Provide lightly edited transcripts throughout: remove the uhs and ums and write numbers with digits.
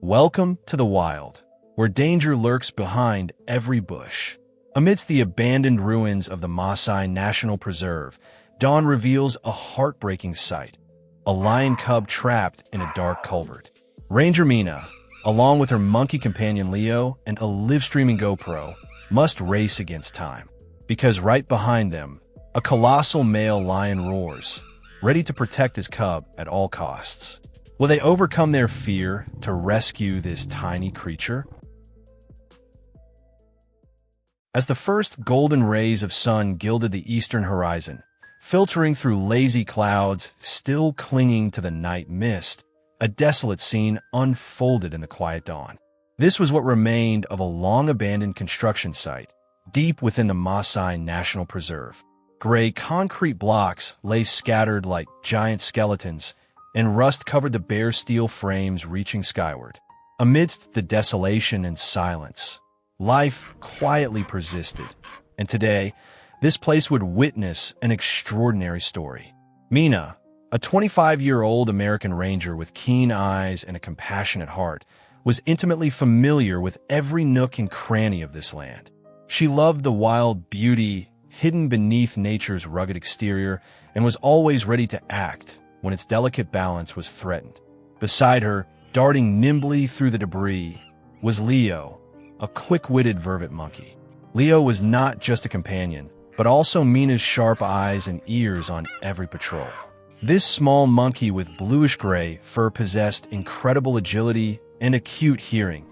Welcome to the wild, where danger lurks behind every bush. Amidst the abandoned ruins of the Maasai National Preserve, dawn reveals a heartbreaking sight: a lion cub trapped in a dark culvert. Ranger Mina, along with her monkey companion Leo and a live-streaming GoPro, must race against time. Because right behind them, a colossal male lion roars, ready to protect his cub at all costs. Will they overcome their fear to rescue this tiny creature? As the first golden rays of sun gilded the eastern horizon, filtering through lazy clouds still clinging to the night mist, a desolate scene unfolded in the quiet dawn. This was what remained of a long-abandoned construction site, deep within the Maasai National Preserve. Gray concrete blocks lay scattered like giant skeletons, and rust covered the bare steel frames reaching skyward. Amidst the desolation and silence, life quietly persisted, and today, this place would witness an extraordinary story. Mina, a 25-year-old American ranger with keen eyes and a compassionate heart, was intimately familiar with every nook and cranny of this land. She loved the wild beauty hidden beneath nature's rugged exterior and was always ready to act when its delicate balance was threatened. Beside her, darting nimbly through the debris, was Leo, a quick-witted vervet monkey. Leo was not just a companion, but also Mina's sharp eyes and ears on every patrol. This small monkey with bluish-gray fur possessed incredible agility and acute hearing,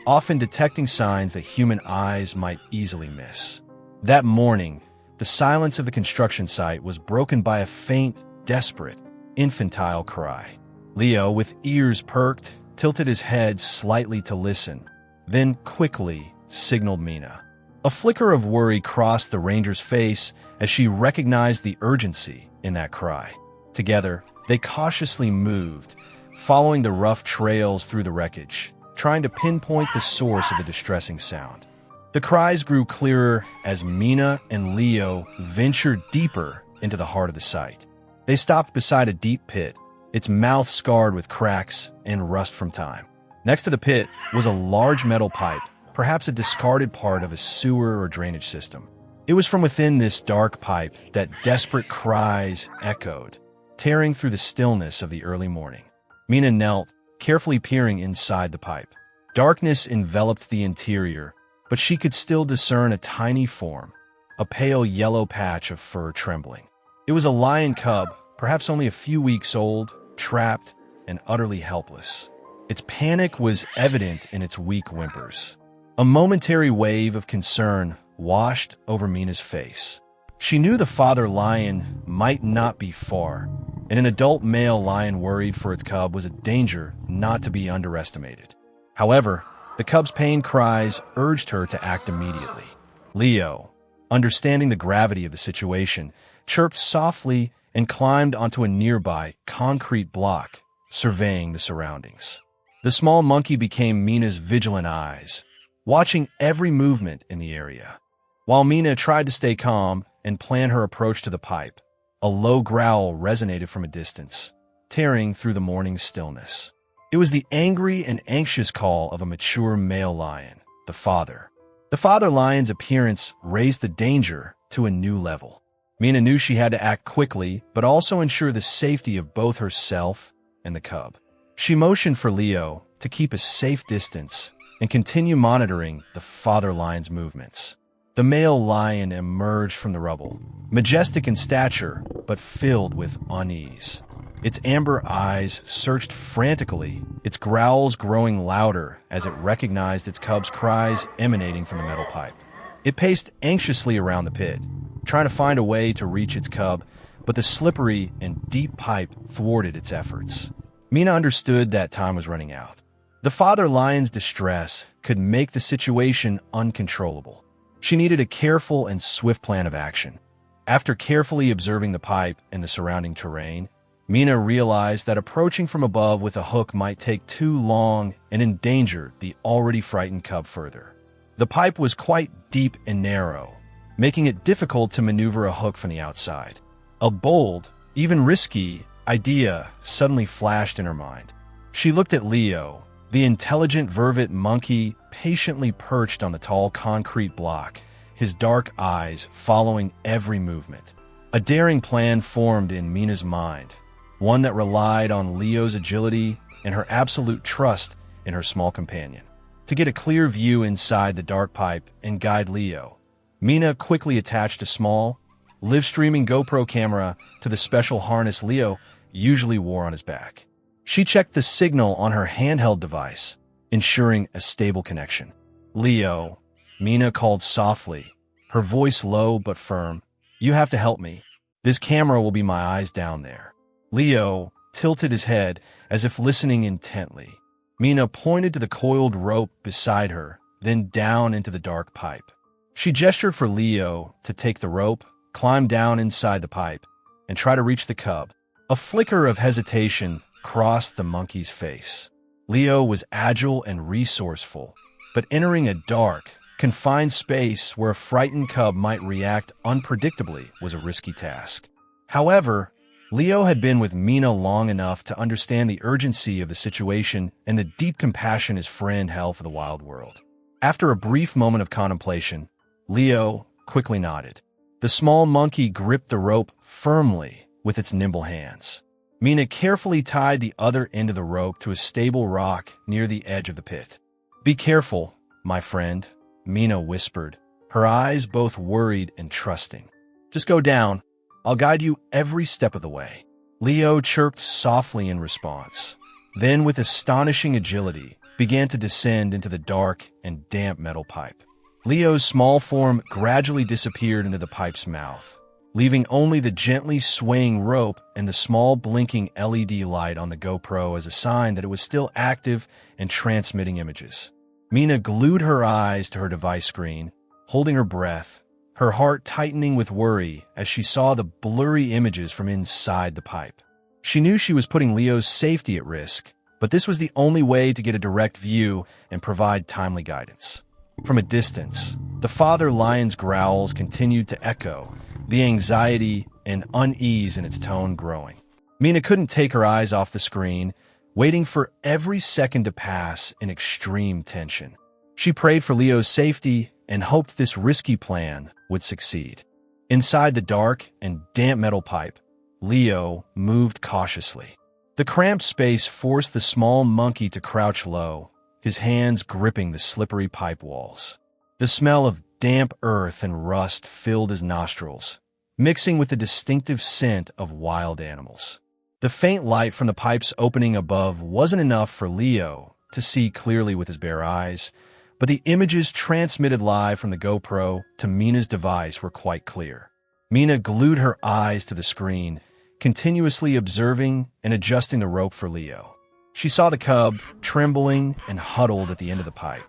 often detecting signs that human eyes might easily miss. That morning, the silence of the construction site was broken by a faint, desperate, infantile cry. Leo, with ears perked, tilted his head slightly to listen, then quickly signaled Mina. A flicker of worry crossed the ranger's face as she recognized the urgency in that cry. Together, they cautiously moved, following the rough trails through the wreckage, trying to pinpoint the source of the distressing sound. The cries grew clearer as Mina and Leo ventured deeper into the heart of the site. They stopped beside a deep pit, its mouth scarred with cracks and rust from time. Next to the pit was a large metal pipe, perhaps a discarded part of a sewer or drainage system. It was from within this dark pipe that desperate cries echoed, tearing through the stillness of the early morning. Mina knelt, carefully peering inside the pipe. Darkness enveloped the interior, but she could still discern a tiny form, a pale yellow patch of fur trembling. It was a lion cub, perhaps only a few weeks old, trapped and utterly helpless. Its panic was evident in its weak whimpers. A momentary wave of concern washed over Mina's face. She knew the father lion might not be far, and an adult male lion worried for its cub was a danger not to be underestimated. However, the cub's pain cries urged her to act immediately. Leo, understanding the gravity of the situation, chirped softly and climbed onto a nearby concrete block, surveying the surroundings. The small monkey became Mina's vigilant eyes, watching every movement in the area. While Mina tried to stay calm and plan her approach to the pipe, a low growl resonated from a distance, tearing through the morning's stillness. It was the angry and anxious call of a mature male lion, the father. The father lion's appearance raised the danger to a new level. Mina knew she had to act quickly, but also ensure the safety of both herself and the cub. She motioned for Leo to keep a safe distance and continue monitoring the father lion's movements. The male lion emerged from the rubble, majestic in stature, but filled with unease. Its amber eyes searched frantically, its growls growing louder as it recognized its cub's cries emanating from the metal pipe. It paced anxiously around the pit, trying to find a way to reach its cub, but the slippery and deep pipe thwarted its efforts. Mina understood that time was running out. The father lion's distress could make the situation uncontrollable. She needed a careful and swift plan of action. After carefully observing the pipe and the surrounding terrain, Mina realized that approaching from above with a hook might take too long and endanger the already frightened cub further. The pipe was quite deep and narrow, making it difficult to maneuver a hook from the outside. A bold, even risky, idea suddenly flashed in her mind. She looked at Leo, The intelligent vervet monkey patiently perched on the tall concrete block, his dark eyes following every movement. A daring plan formed in Mina's mind, one that relied on Leo's agility and her absolute trust in her small companion. To get a clear view inside the dark pipe and guide Leo, Mina quickly attached a small, live-streaming GoPro camera to the special harness Leo usually wore on his back. She checked the signal on her handheld device, ensuring a stable connection. "Leo," Mina called softly, her voice low but firm. "You have to help me. This camera will be my eyes down there." Leo tilted his head as if listening intently. Mina pointed to the coiled rope beside her, then down into the dark pipe. She gestured for Leo to take the rope, climb down inside the pipe, and try to reach the cub. A flicker of hesitation crossed the monkey's face. Leo was agile and resourceful, but entering a dark, confined space where a frightened cub might react unpredictably was a risky task. However, Leo had been with Mina long enough to understand the urgency of the situation and the deep compassion his friend held for the wild world. After a brief moment of contemplation, Leo quickly nodded. The small monkey gripped the rope firmly with its nimble hands. Mina carefully tied the other end of the rope to a stable rock near the edge of the pit. "Be careful, my friend," Mina whispered, her eyes both worried and trusting. "Just go down. I'll guide you every step of the way." Leo chirped softly in response, then with astonishing agility began to descend into the dark and damp metal pipe. Leo's small form gradually disappeared into the pipe's mouth, leaving only the gently swaying rope and the small blinking LED light on the GoPro as a sign that it was still active and transmitting images. Mina glued her eyes to her device screen, holding her breath, her heart tightening with worry as she saw the blurry images from inside the pipe. She knew she was putting Leo's safety at risk, but this was the only way to get a direct view and provide timely guidance. From a distance, the father lion's growls continued to echo, the anxiety and unease in its tone growing. Mina couldn't take her eyes off the screen, waiting for every second to pass in extreme tension. She prayed for Leo's safety and hoped this risky plan would succeed. Inside the dark and damp metal pipe, Leo moved cautiously. The cramped space forced the small monkey to crouch low, his hands gripping the slippery pipe walls. The smell of damp earth and rust filled his nostrils, mixing with the distinctive scent of wild animals. The faint light from the pipe's opening above wasn't enough for Leo to see clearly with his bare eyes, but the images transmitted live from the GoPro to Mina's device were quite clear. Mina glued her eyes to the screen, continuously observing and adjusting the rope for Leo. She saw the cub, trembling and huddled at the end of the pipe.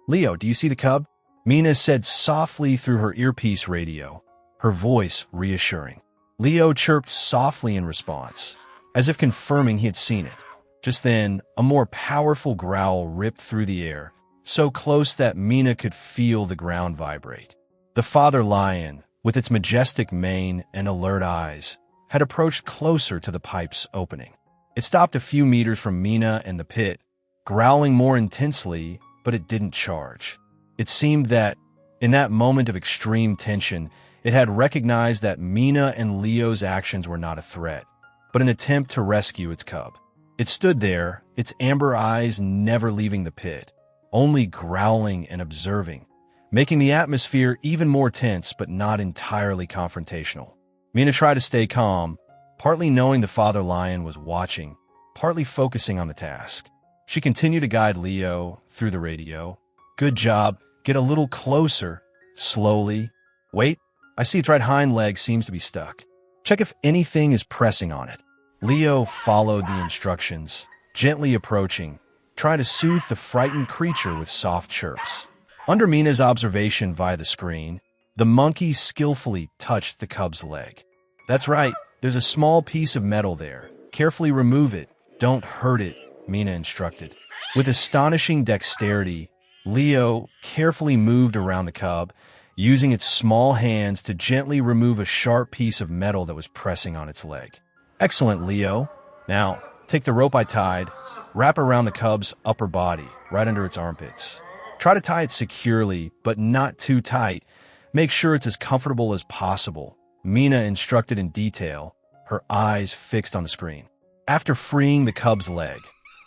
"Leo, do you see the cub?" Mina said softly through her earpiece radio, her voice reassuring. Leo chirped softly in response, as if confirming he had seen it. Just then, a more powerful growl ripped through the air, so close that Mina could feel the ground vibrate. The father lion, with its majestic mane and alert eyes, had approached closer to the pipe's opening. It stopped a few meters from Mina and the pit, growling more intensely, but it didn't charge. It seemed that, in that moment of extreme tension, it had recognized that Mina and Leo's actions were not a threat, but an attempt to rescue its cub. It stood there, its amber eyes never leaving the pit, only growling and observing, making the atmosphere even more tense but not entirely confrontational. Mina tried to stay calm, partly knowing the father lion was watching, partly focusing on the task. She continued to guide Leo through the radio. "Good job. Get a little closer. Slowly. Wait, I see its right hind leg seems to be stuck. Check if anything is pressing on it." Leo followed the instructions, gently approaching, trying to soothe the frightened creature with soft chirps. Under Mina's observation via the screen, the monkey skillfully touched the cub's leg. "That's right. There's a small piece of metal there. Carefully remove it. Don't hurt it," Mina instructed. With astonishing dexterity, Leo carefully moved around the cub, using its small hands to gently remove a sharp piece of metal that was pressing on its leg. "Excellent, Leo. Now, take the rope I tied, wrap around the cub's upper body, right under its armpits. Try to tie it securely, but not too tight. Make sure it's as comfortable as possible. Mina instructed in detail, her eyes fixed on the screen. After freeing the cub's leg,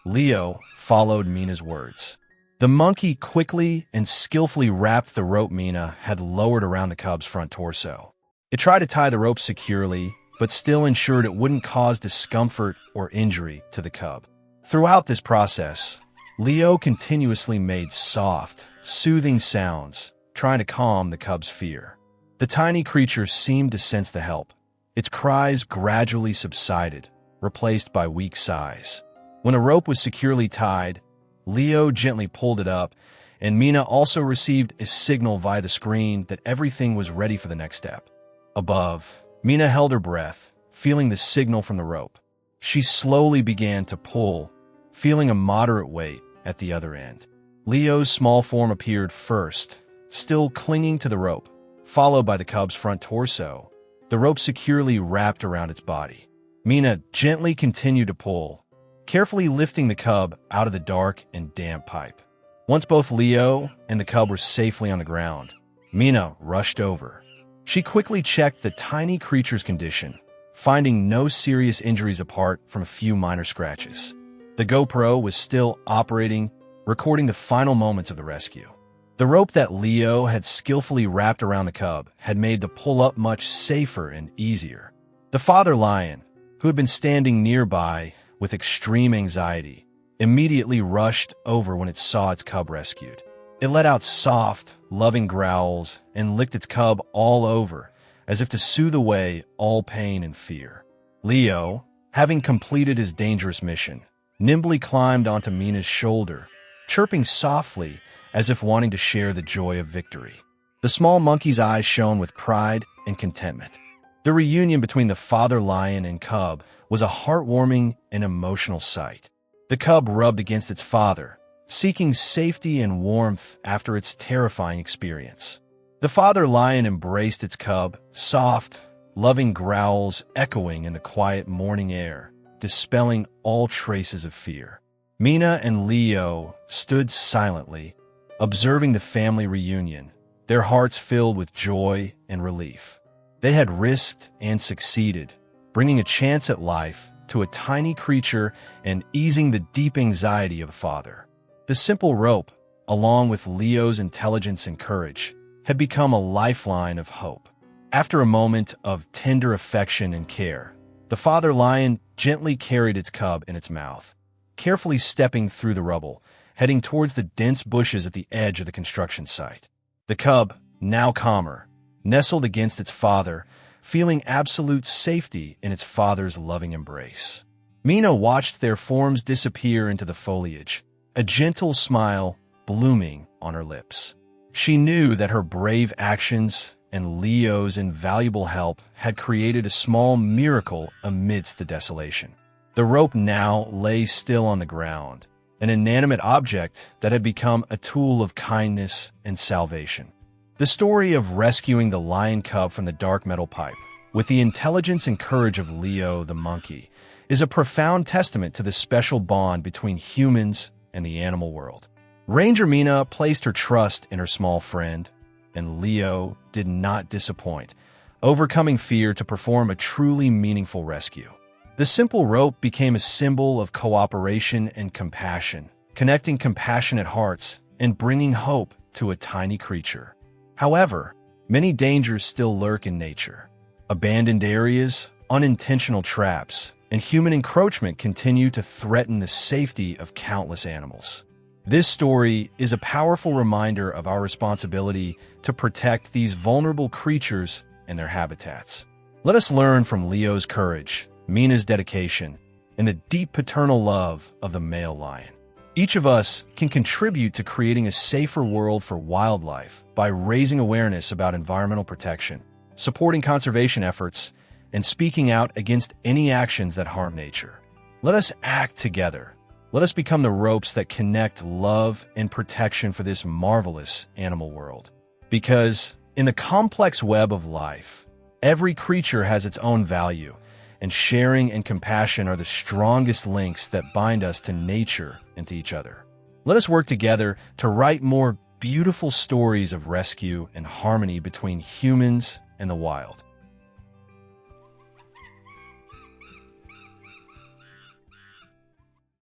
Leo followed Mina's words. The monkey quickly and skillfully wrapped the rope Mina had lowered around the cub's front torso. It tried to tie the rope securely, but still ensured it wouldn't cause discomfort or injury to the cub. Throughout this process, Leo continuously made soft, soothing sounds, trying to calm the cub's fear. The tiny creature seemed to sense the help. Its cries gradually subsided, replaced by weak sighs. When a rope was securely tied, Leo gently pulled it up, and Mina also received a signal via the screen that everything was ready for the next step. Above, Mina held her breath, feeling the signal from the rope. She slowly began to pull, feeling a moderate weight at the other end. Leo's small form appeared first, still clinging to the rope, followed by the cub's front torso, the rope securely wrapped around its body. Mina gently continued to pull, carefully lifting the cub out of the dark and damp pipe. Once both Leo and the cub were safely on the ground, Mina rushed over. She quickly checked the tiny creature's condition, finding no serious injuries apart from a few minor scratches. The GoPro was still operating, recording the final moments of the rescue. The rope that Leo had skillfully wrapped around the cub had made the pull-up much safer and easier. The father lion, who had been standing nearby with extreme anxiety, immediately rushed over when it saw its cub rescued. It let out soft, loving growls and licked its cub all over, as if to soothe away all pain and fear. Leo, having completed his dangerous mission, nimbly climbed onto Mina's shoulder, chirping softly as if wanting to share the joy of victory. The small monkey's eyes shone with pride and contentment. The reunion between the father lion and cub was a heartwarming and emotional sight. The cub rubbed against its father, seeking safety and warmth after its terrifying experience. The father lion embraced its cub, soft, loving growls echoing in the quiet morning air, dispelling all traces of fear. Mina and Leo stood silently, observing the family reunion, their hearts filled with joy and relief. They had risked and succeeded, bringing a chance at life to a tiny creature and easing the deep anxiety of a father. The simple rope, along with Leo's intelligence and courage, had become a lifeline of hope. After a moment of tender affection and care, the father lion gently carried its cub in its mouth, carefully stepping through the rubble, heading towards the dense bushes at the edge of the construction site. The cub, now calmer, nestled against its father, feeling absolute safety in its father's loving embrace. Mina watched their forms disappear into the foliage, a gentle smile blooming on her lips. She knew that her brave actions and Leo's invaluable help had created a small miracle amidst the desolation. The rope now lay still on the ground, an inanimate object that had become a tool of kindness and salvation. The story of rescuing the lion cub from the dark metal pipe, with the intelligence and courage of Leo the monkey, is a profound testament to the special bond between humans and the animal world. Ranger Mina placed her trust in her small friend, and Leo did not disappoint, overcoming fear to perform a truly meaningful rescue. The simple rope became a symbol of cooperation and compassion, connecting compassionate hearts and bringing hope to a tiny creature. However, many dangers still lurk in nature. Abandoned areas, unintentional traps, and human encroachment continue to threaten the safety of countless animals. This story is a powerful reminder of our responsibility to protect these vulnerable creatures and their habitats. Let us learn from Leo's courage, Mina's dedication, and the deep paternal love of the male lion. Each of us can contribute to creating a safer world for wildlife by raising awareness about environmental protection, supporting conservation efforts, and speaking out against any actions that harm nature. Let us act together. Let us become the ropes that connect love and protection for this marvelous animal world. Because in the complex web of life, every creature has its own value, and sharing and compassion are the strongest links that bind us to nature and to each other. Let us work together to write more beautiful stories of rescue and harmony between humans and the wild.